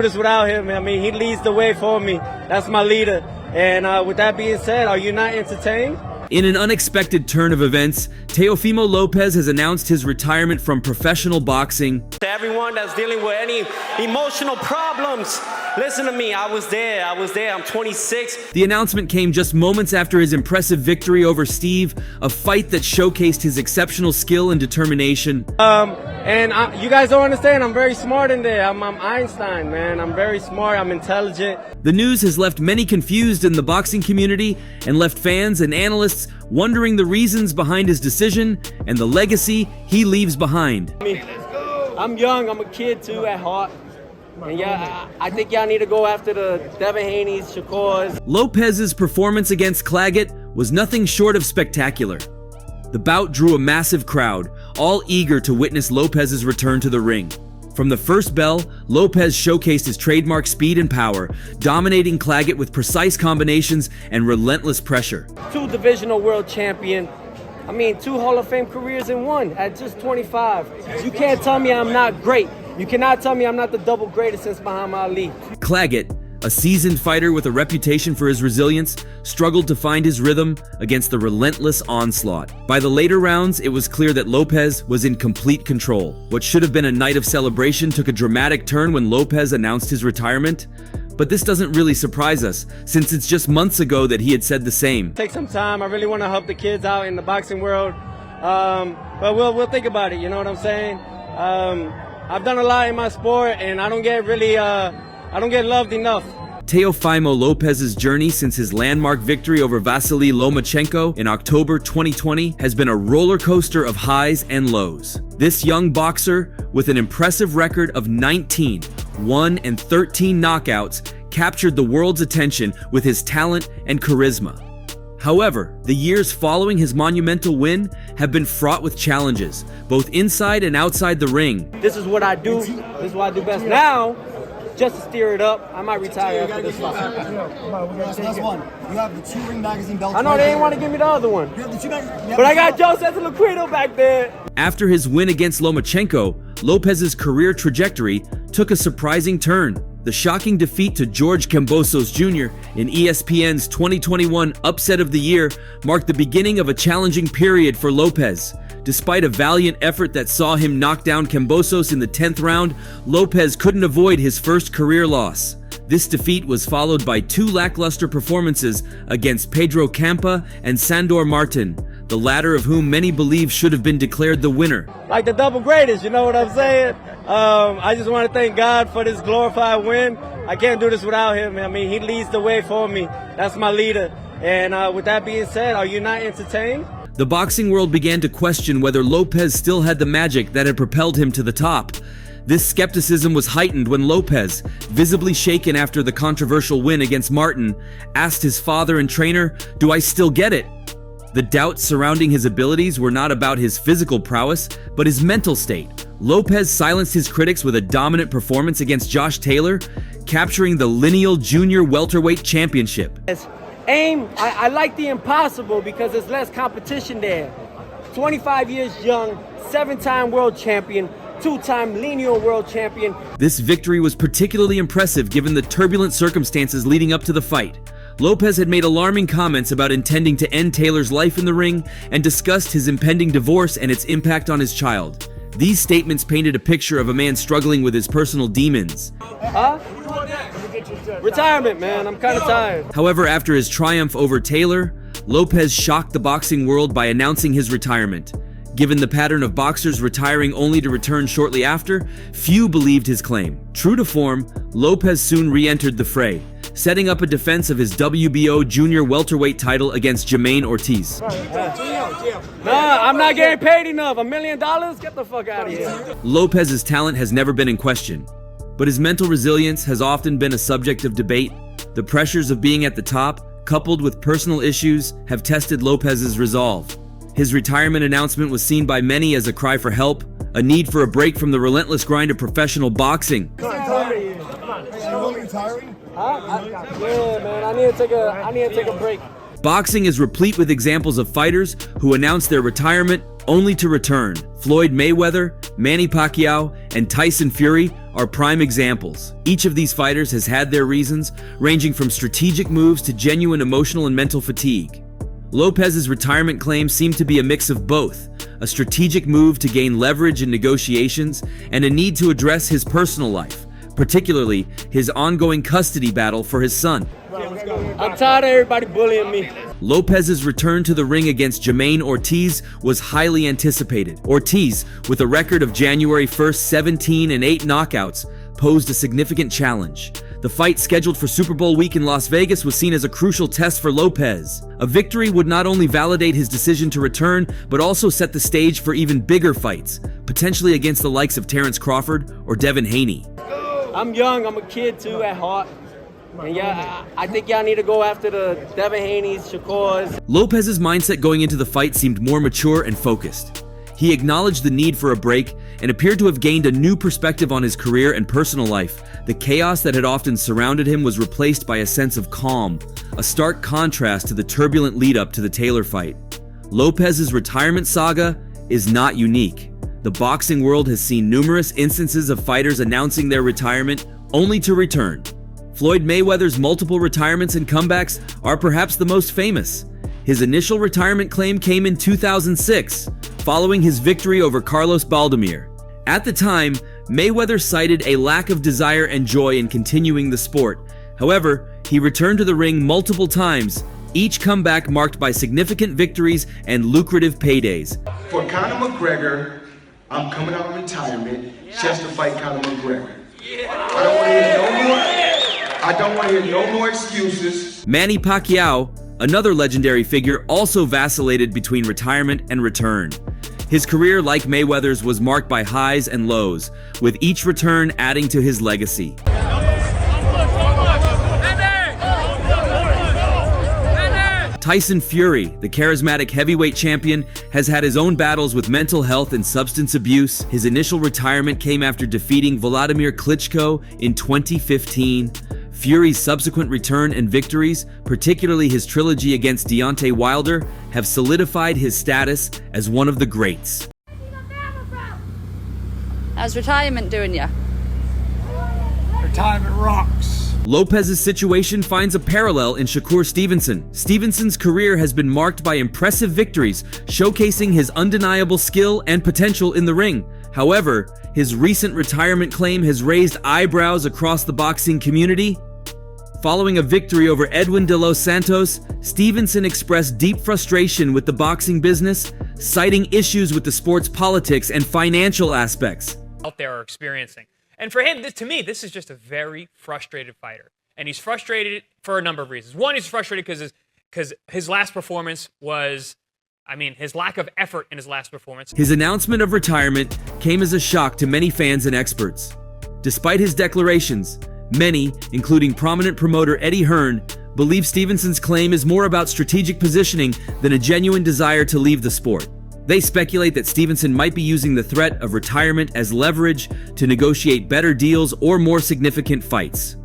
This without him. I mean, he leads the way for me. That's my leader. And with that being said, are you not entertained? In an unexpected turn of events, Teofimo Lopez has announced his retirement from professional boxing. To everyone that's dealing with any emotional problems, listen to me. I was there. I'm 26. The announcement came just moments after his impressive victory over Steve, a fight that showcased his exceptional skill and determination. You guys don't understand. I'm very smart in there. I'm Einstein, man. I'm very smart. I'm intelligent. The news has left many confused in the boxing community and left fans and analysts wondering the reasons behind his decision and the legacy he leaves behind. I'm young. I'm a kid too at heart. And yeah, I think y'all need to go after the Devin Haney's, Shakurs. Lopez's performance against Claggett was nothing short of spectacular. The bout drew a massive crowd, all eager to witness Lopez's return to the ring. From the first bell, Lopez showcased his trademark speed and power, dominating Claggett with precise combinations and relentless pressure. 2 divisional world champion. 2 Hall of Fame careers in one at just 25. You can't tell me I'm not great. You cannot tell me I'm not the double greatest since Muhammad Ali. Claggett, a seasoned fighter with a reputation for his resilience, struggled to find his rhythm against the relentless onslaught. By the later rounds, it was clear that Lopez was in complete control. What should have been a night of celebration took a dramatic turn when Lopez announced his retirement. But this doesn't really surprise us, since it's just months ago that he had said the same. Take some time. I really want to help the kids out in the boxing world. But we'll think about it, you know what I'm saying? I've done a lot in my sport, and I don't get loved enough. Teofimo Lopez's journey since his landmark victory over Vasily Lomachenko in October 2020 has been a roller coaster of highs and lows. This young boxer, with an impressive record of 19, 1 and 13 knockouts, captured the world's attention with his talent and charisma. However, the years following his monumental win have been fraught with challenges, both inside and outside the ring. This is what I do. This is what I do best. Now, just to steer it up, I might retire after this fight. That's one. You have the 2 Ring Magazine belts. I know they didn't want to give me the other one. You have the 2 magazine. But I got Joe Cesar back there. After his win against Lomachenko, Lopez's career trajectory took a surprising turn. The shocking defeat to George Kambosos Jr. in ESPN's 2021 Upset of the Year marked the beginning of a challenging period for Lopez. Despite a valiant effort that saw him knock down Kambosos in the 10th round, Lopez couldn't avoid his first career loss. This defeat was followed by 2 lackluster performances against Pedro Campa and Sandor Martin, the latter of whom many believe should have been declared the winner. Like the double greatest, you know what I'm saying? I just want to thank God for this glorified win. I can't do this without him. He leads the way for me. That's my leader. And with that being said, are you not entertained? The boxing world began to question whether Lopez still had the magic that had propelled him to the top. This skepticism was heightened when Lopez, visibly shaken after the controversial win against Martin, asked his father and trainer, "Do I still get it?" The doubts surrounding his abilities were not about his physical prowess, but his mental state. Lopez silenced his critics with a dominant performance against Josh Taylor, capturing the lineal junior welterweight championship. I like the impossible because there's less competition there. 25 years young, 7-time world champion, 2-time lineal world champion. This victory was particularly impressive given the turbulent circumstances leading up to the fight. Lopez had made alarming comments about intending to end Taylor's life in the ring and discussed his impending divorce and its impact on his child. These statements painted a picture of a man struggling with his personal demons. Retirement, man. I'm kind of tired. However, after his triumph over Taylor, Lopez shocked the boxing world by announcing his retirement. Given the pattern of boxers retiring only to return shortly after, few believed his claim. True to form, Lopez soon re-entered the fray, setting up a defense of his WBO junior welterweight title against Jermaine Ortiz. Nah, I'm not getting paid enough. $1 million? Get the fuck out of here. Lopez's talent has never been in question, but his mental resilience has often been a subject of debate. The pressures of being at the top, coupled with personal issues, have tested Lopez's resolve. His retirement announcement was seen by many as a cry for help, a need for a break from the relentless grind of professional boxing. Retiring? Yeah, man. I need to take a break. Boxing is replete with examples of fighters who announce their retirement only to return. Floyd Mayweather, Manny Pacquiao, and Tyson Fury are prime examples. Each of these fighters has had their reasons, ranging from strategic moves to genuine emotional and mental fatigue. Lopez's retirement claim seemed to be a mix of both, a strategic move to gain leverage in negotiations and a need to address his personal life, particularly his ongoing custody battle for his son. I'm tired of everybody bullying me. Lopez's return to the ring against Jermaine Ortiz was highly anticipated. Ortiz, with a record of January 1st 17-8 knockouts, posed a significant challenge. The fight scheduled for Super Bowl week in Las Vegas was seen as a crucial test for Lopez. A victory would not only validate his decision to return, but also set the stage for even bigger fights, potentially against the likes of Terence Crawford or Devin Haney. I'm young, I'm a kid too at heart. And yeah, I think y'all need to go after the Devin Haney's, Shakurs. Lopez's mindset going into the fight seemed more mature and focused. He acknowledged the need for a break and appeared to have gained a new perspective on his career and personal life. The chaos that had often surrounded him was replaced by a sense of calm, a stark contrast to the turbulent lead-up to the Taylor fight. Lopez's retirement saga is not unique. The boxing world has seen numerous instances of fighters announcing their retirement only to return. Floyd Mayweather's multiple retirements and comebacks are perhaps the most famous. His initial retirement claim came in 2006, following his victory over Carlos Baldemir. At the time, Mayweather cited a lack of desire and joy in continuing the sport. However, he returned to the ring multiple times, each comeback marked by significant victories and lucrative paydays. For Conor McGregor, I'm coming out of retirement just to fight Conor McGregor. I don't want to hear no more excuses. Manny Pacquiao, another legendary figure, also vacillated between retirement and return. His career, like Mayweather's, was marked by highs and lows, with each return adding to his legacy. Tyson Fury, the charismatic heavyweight champion, has had his own battles with mental health and substance abuse. His initial retirement came after defeating Vladimir Klitschko in 2015. Fury's subsequent return and victories, particularly his trilogy against Deontay Wilder, have solidified his status as one of the greats. How's retirement doing you? Retirement rocks. Lopez's situation finds a parallel in Shakur Stevenson. Stevenson's career has been marked by impressive victories, showcasing his undeniable skill and potential in the ring. However, his recent retirement claim has raised eyebrows across the boxing community. Following a victory over Edwin de los Santos, Stevenson expressed deep frustration with the boxing business, citing issues with the sport's politics and financial aspects. Out there are experiencing. And for him, to me, this is just a very frustrated fighter. And he's frustrated for a number of reasons. One, he's frustrated because his last performance was, his lack of effort in his last performance. His announcement of retirement came as a shock to many fans and experts. Despite his declarations, many, including prominent promoter Eddie Hearn, believe Stevenson's claim is more about strategic positioning than a genuine desire to leave the sport. They speculate that Stevenson might be using the threat of retirement as leverage to negotiate better deals or more significant fights.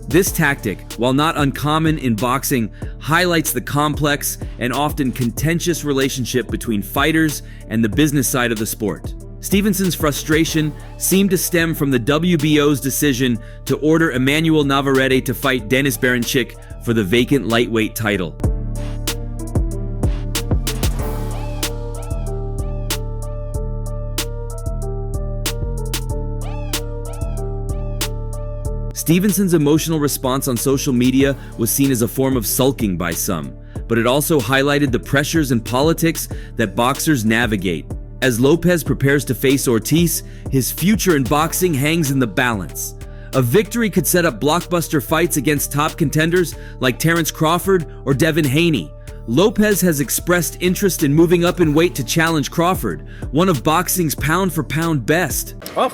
This tactic, while not uncommon in boxing, highlights the complex and often contentious relationship between fighters and the business side of the sport. Stevenson's frustration seemed to stem from the WBO's decision to order Emmanuel Navarrete to fight Denis Berinchyk for the vacant lightweight title. Stevenson's emotional response on social media was seen as a form of sulking by some, but it also highlighted the pressures and politics that boxers navigate. As Lopez prepares to face Ortiz, his future in boxing hangs in the balance. A victory could set up blockbuster fights against top contenders like Terence Crawford or Devin Haney. Lopez has expressed interest in moving up in weight to challenge Crawford, one of boxing's pound-for-pound best. Oh,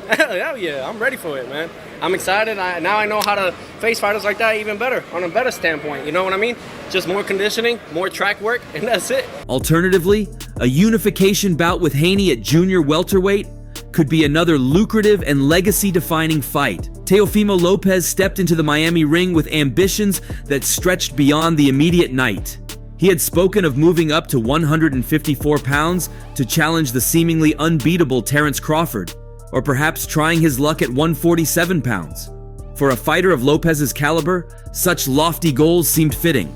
hell yeah, I'm ready for it, man. I'm excited. Now I know how to face fighters like that even better, on a better standpoint, you know what I mean? Just more conditioning, more track work, and that's it. Alternatively, a unification bout with Haney at junior welterweight could be another lucrative and legacy-defining fight. Teofimo Lopez stepped into the Miami ring with ambitions that stretched beyond the immediate night. He had spoken of moving up to 154 pounds to challenge the seemingly unbeatable Terence Crawford. or perhaps trying his luck at 147 pounds? For a fighter of Lopez's caliber, such lofty goals seemed fitting.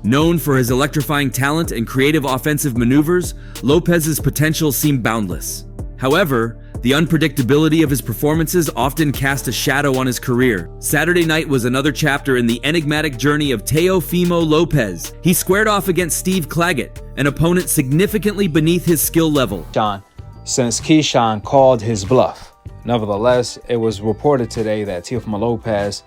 Known for his electrifying talent and creative offensive maneuvers, Lopez's potential seemed boundless. However, the unpredictability of his performances often cast a shadow on his career. Saturday night was another chapter in the enigmatic journey of Teofimo Lopez. He squared off against Steve Claggett, an opponent significantly beneath his skill level. Since Keyshawn called his bluff. Nevertheless, it was reported today that Teofimo Lopez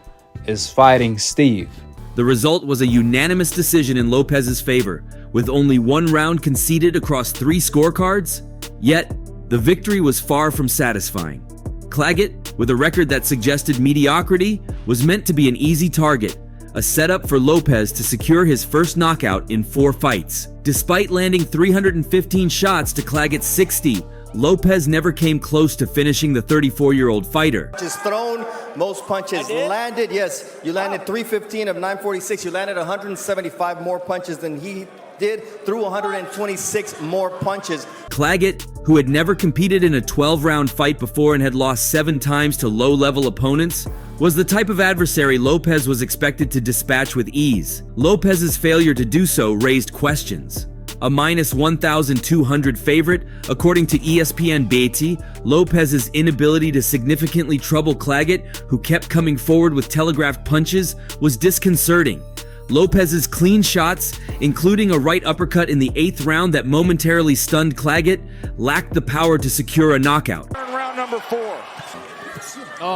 is fighting Steve. The result was a unanimous decision in Lopez's favor, with only one round conceded across 3 scorecards. Yet, the victory was far from satisfying. Claggett, with a record that suggested mediocrity, was meant to be an easy target, a setup for Lopez to secure his first knockout in 4 fights. Despite landing 315 shots to Claggett's 60, Lopez never came close to finishing the 34-year-old fighter. Just thrown, most punches landed. Yes, you landed 315 of 946. You landed 175 more punches than he did, threw 126 more punches. Claggett, who had never competed in a 12-round fight before and had lost 7 times to low-level opponents, was the type of adversary Lopez was expected to dispatch with ease. Lopez's failure to do so raised questions. A minus 1,200 favorite, according to ESPN Beatty, Lopez's inability to significantly trouble Claggett, who kept coming forward with telegraphed punches, was disconcerting. Lopez's clean shots, including a right uppercut in the 8th round that momentarily stunned Claggett, lacked the power to secure a knockout. Round number 4.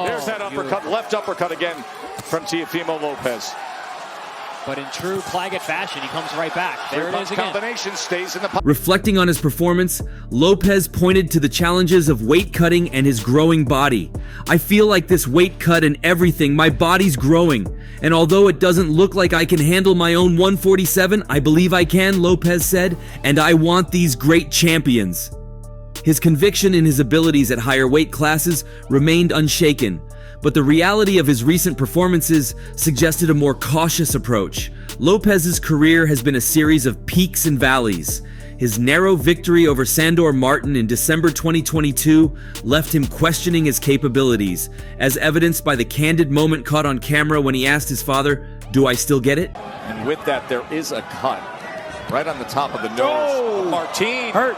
There's that uppercut, left uppercut again from Teofimo Lopez. But in true Claggett fashion, he comes right back. There it is again. Combination stays in the Reflecting on his performance, Lopez pointed to the challenges of weight cutting and his growing body. "I feel like this weight cut and everything, my body's growing. And although it doesn't look like I can handle my own 147, I believe I can," Lopez said, "and I want these great champions." His conviction in his abilities at higher weight classes remained unshaken, but the reality of his recent performances suggested a more cautious approach. Lopez's career has been a series of peaks and valleys. His narrow victory over Sandor Martin in December 2022 left him questioning his capabilities, as evidenced by the candid moment caught on camera when he asked his father, "Do I still get it?" And with that, there is a cut right on the top of the nose. Martin hurt.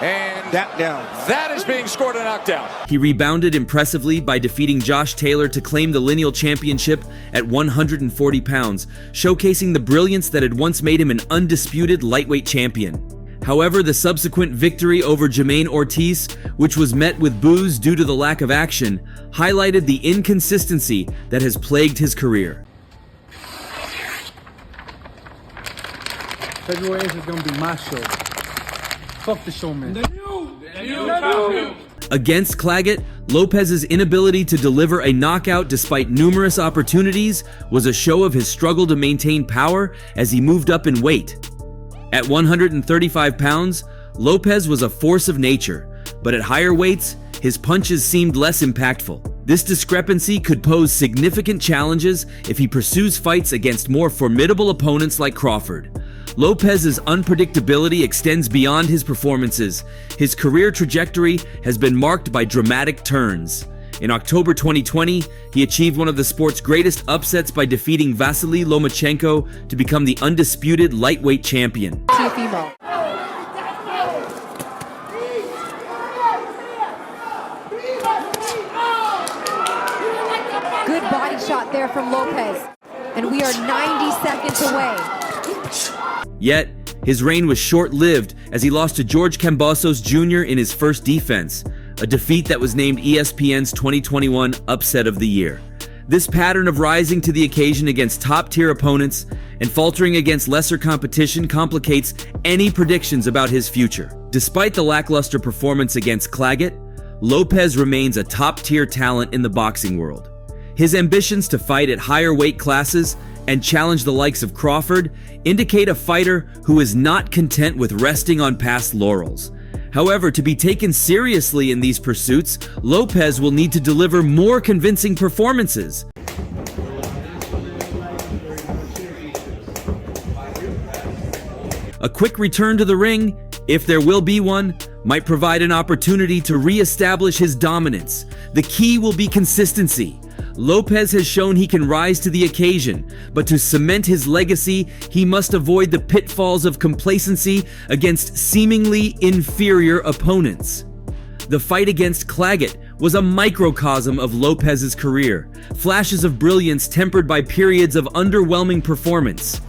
And that is being scored a knockdown. He rebounded impressively by defeating Josh Taylor to claim the lineal championship at 140 pounds, showcasing the brilliance that had once made him an undisputed lightweight champion. However, the subsequent victory over Jermaine Ortiz, which was met with boos due to the lack of action, highlighted the inconsistency that has plagued his career. February 8th is going to be my show. Fuck the showman. Against Claggett, Lopez's inability to deliver a knockout despite numerous opportunities was a show of his struggle to maintain power as he moved up in weight. At 135 pounds, Lopez was a force of nature, but at higher weights, his punches seemed less impactful. This discrepancy could pose significant challenges if he pursues fights against more formidable opponents like Crawford. Lopez's unpredictability extends beyond his performances. His career trajectory has been marked by dramatic turns. In October 2020, he achieved one of the sport's greatest upsets by defeating Vasily Lomachenko to become the undisputed lightweight champion. Teofimo. Good body shot there from Lopez. And we are 90 seconds away. Yet, his reign was short-lived as he lost to George Kambosos Jr. in his first defense, a defeat that was named ESPN's 2021 Upset of the Year. This pattern of rising to the occasion against top-tier opponents and faltering against lesser competition complicates any predictions about his future. Despite the lackluster performance against Claggett, Lopez remains a top-tier talent in the boxing world. His ambitions to fight at higher weight classes and challenge the likes of Crawford indicate a fighter who is not content with resting on past laurels. However, to be taken seriously in these pursuits, Lopez will need to deliver more convincing performances. A quick return to the ring, if there will be one, might provide an opportunity to re-establish his dominance. The key will be consistency. Lopez has shown he can rise to the occasion, but to cement his legacy, he must avoid the pitfalls of complacency against seemingly inferior opponents. The fight against Claggett was a microcosm of Lopez's career, flashes of brilliance tempered by periods of underwhelming performance.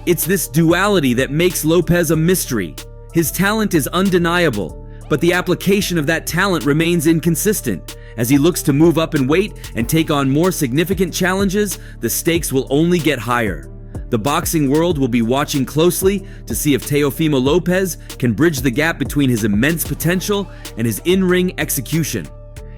It's this duality that makes Lopez a mystery. His talent is undeniable, but the application of that talent remains inconsistent. As he looks to move up in weight and take on more significant challenges, the stakes will only get higher. The boxing world will be watching closely to see if Teofimo Lopez can bridge the gap between his immense potential and his in-ring execution.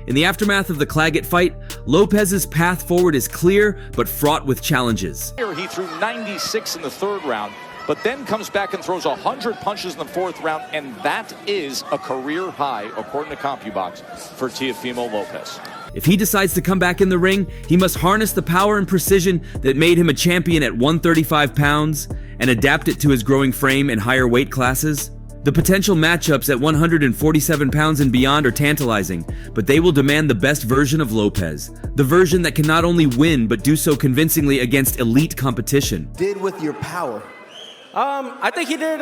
In the aftermath of the Claggett fight, Lopez's path forward is clear but fraught with challenges. He threw 96 in the third round, but then comes back and throws 100 punches in the fourth round, and that is a career high, according to CompuBox, for Teofimo Lopez. If he decides to come back in the ring, he must harness the power and precision that made him a champion at 135 pounds and adapt it to his growing frame in higher weight classes. The potential matchups at 147 pounds and beyond are tantalizing, but they will demand the best version of Lopez, the version that can not only win but do so convincingly against elite competition. Did with your power? I think he did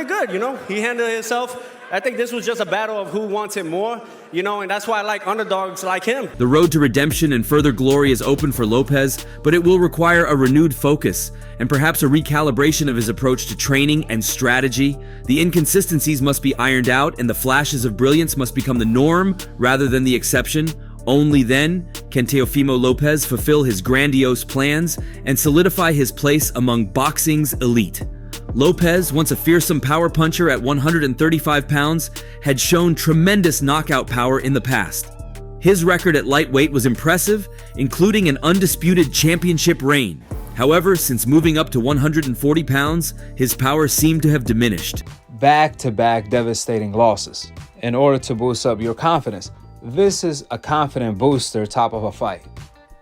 good, you know. He handled himself. I think this was just a battle of who wants it more, you know, and that's why I like underdogs like him. The road to redemption and further glory is open for Lopez, but it will require a renewed focus and perhaps a recalibration of his approach to training and strategy. The inconsistencies must be ironed out and the flashes of brilliance must become the norm rather than the exception. Only then can Teofimo Lopez fulfill his grandiose plans and solidify his place among boxing's elite. Lopez, once a fearsome power puncher at 135 pounds, had shown tremendous knockout power in the past. His record at lightweight was impressive, including an undisputed championship reign. However, since moving up to 140 pounds, his power seemed to have diminished. Back-to-back devastating losses. In order to boost up your confidence, this is a confident booster top of a fight.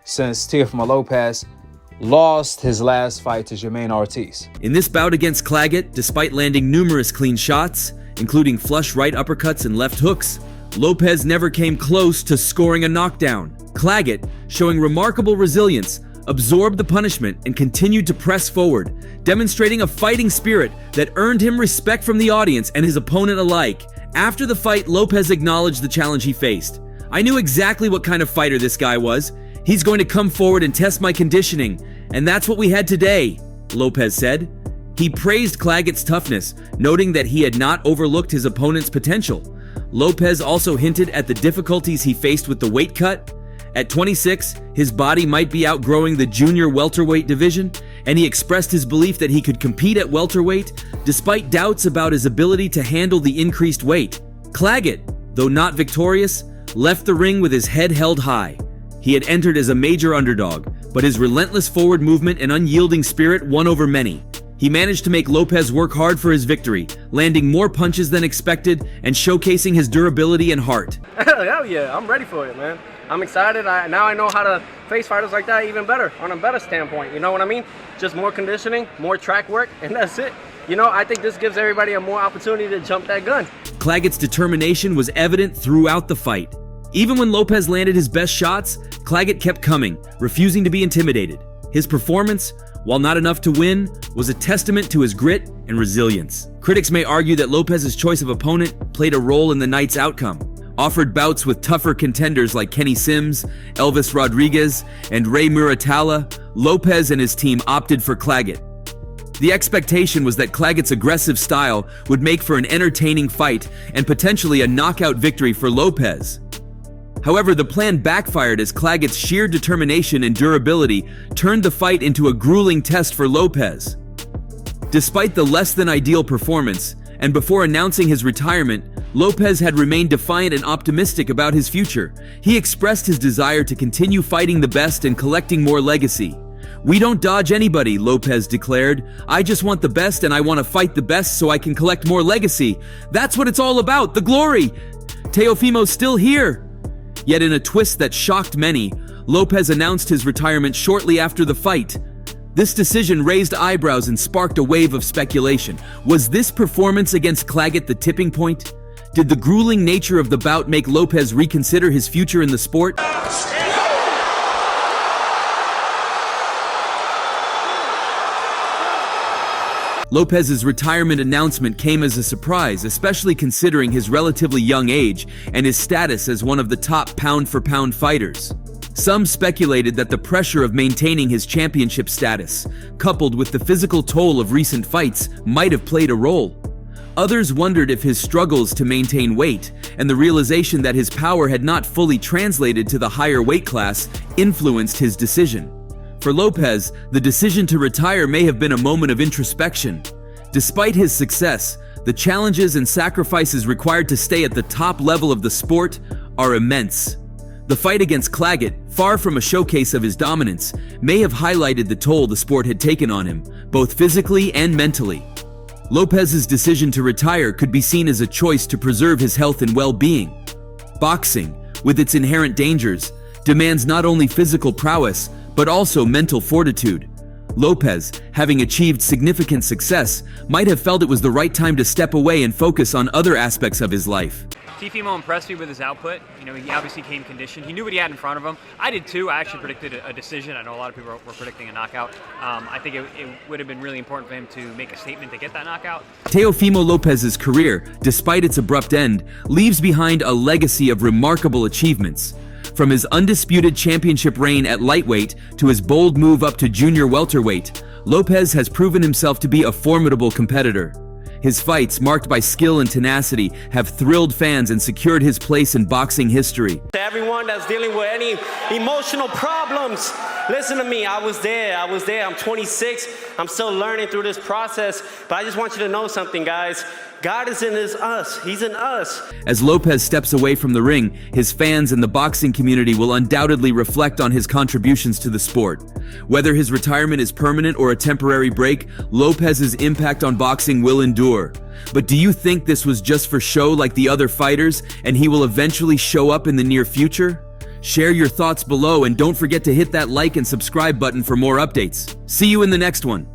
Since Teofimo Lopez lost his last fight to Jermaine Ortiz. In this bout against Claggett, despite landing numerous clean shots, including flush right uppercuts and left hooks, Lopez never came close to scoring a knockdown. Claggett, showing remarkable resilience, absorbed the punishment and continued to press forward, demonstrating a fighting spirit that earned him respect from the audience and his opponent alike. After the fight, Lopez acknowledged the challenge he faced. "I knew exactly what kind of fighter this guy was. He's going to come forward and test my conditioning, and that's what we had today," Lopez said. He praised Claggett's toughness, noting that he had not overlooked his opponent's potential. Lopez also hinted at the difficulties he faced with the weight cut. At 26, his body might be outgrowing the junior welterweight division, and he expressed his belief that he could compete at welterweight despite doubts about his ability to handle the increased weight. Claggett, though not victorious, left the ring with his head held high. He had entered as a major underdog, but his relentless forward movement and unyielding spirit won over many. He managed to make Lopez work hard for his victory, landing more punches than expected and showcasing his durability and heart. Hell yeah, I'm ready for it, man. I'm excited. Now I know how to face fighters like that even better, on a better standpoint, you know what I mean? Just more conditioning, more track work, and that's it. You know, I think this gives everybody a more opportunity to jump that gun. Claggett's determination was evident throughout the fight. Even when Lopez landed his best shots, Claggett kept coming, refusing to be intimidated. His performance, while not enough to win, was a testament to his grit and resilience. Critics may argue that Lopez's choice of opponent played a role in the night's outcome. Offered bouts with tougher contenders like Kenny Sims, Elvis Rodriguez, and Ray Muratalla, Lopez and his team opted for Claggett. The expectation was that Claggett's aggressive style would make for an entertaining fight and potentially a knockout victory for Lopez. However, the plan backfired as Claggett's sheer determination and durability turned the fight into a grueling test for Lopez. Despite the less-than-ideal performance, and before announcing his retirement, Lopez had remained defiant and optimistic about his future. He expressed his desire to continue fighting the best and collecting more legacy. "We don't dodge anybody," Lopez declared. "I just want the best and I want to fight the best so I can collect more legacy. That's what it's all about, the glory! Teofimo's still here!" Yet in a twist that shocked many, Lopez announced his retirement shortly after the fight. This decision raised eyebrows and sparked a wave of speculation. Was this performance against Claggett the tipping point? Did the grueling nature of the bout make Lopez reconsider his future in the sport? Lopez's retirement announcement came as a surprise, especially considering his relatively young age and his status as one of the top pound-for-pound fighters. Some speculated that the pressure of maintaining his championship status, coupled with the physical toll of recent fights, might have played a role. Others wondered if his struggles to maintain weight and the realization that his power had not fully translated to the higher weight class influenced his decision. For Lopez, the decision to retire may have been a moment of introspection. Despite his success, the challenges and sacrifices required to stay at the top level of the sport are immense. The fight against Claggett, far from a showcase of his dominance, may have highlighted the toll the sport had taken on him, both physically and mentally. Lopez's decision to retire could be seen as a choice to preserve his health and well-being. Boxing, with its inherent dangers, demands not only physical prowess, but also mental fortitude. Lopez, having achieved significant success, might have felt it was the right time to step away and focus on other aspects of his life. Teofimo impressed me with his output. He obviously came conditioned. He knew what he had in front of him. I did too. I actually predicted a decision. I know a lot of people were predicting a knockout. I think it would have been really important for him to make a statement to get that knockout. Teofimo Lopez's career, despite its abrupt end, leaves behind a legacy of remarkable achievements. From his undisputed championship reign at lightweight to his bold move up to junior welterweight, Lopez has proven himself to be a formidable competitor. His fights, marked by skill and tenacity, have thrilled fans and secured his place in boxing history. To everyone that's dealing with any emotional problems, listen to me. I was there. I'm 26. I'm still learning through this process. But I just want you to know something, guys. God is in us. He's in us. As Lopez steps away from the ring, his fans and the boxing community will undoubtedly reflect on his contributions to the sport. Whether his retirement is permanent or a temporary break, Lopez's impact on boxing will endure. But do you think this was just for show like the other fighters, and he will eventually show up in the near future? Share your thoughts below and don't forget to hit that like and subscribe button for more updates. See you in the next one.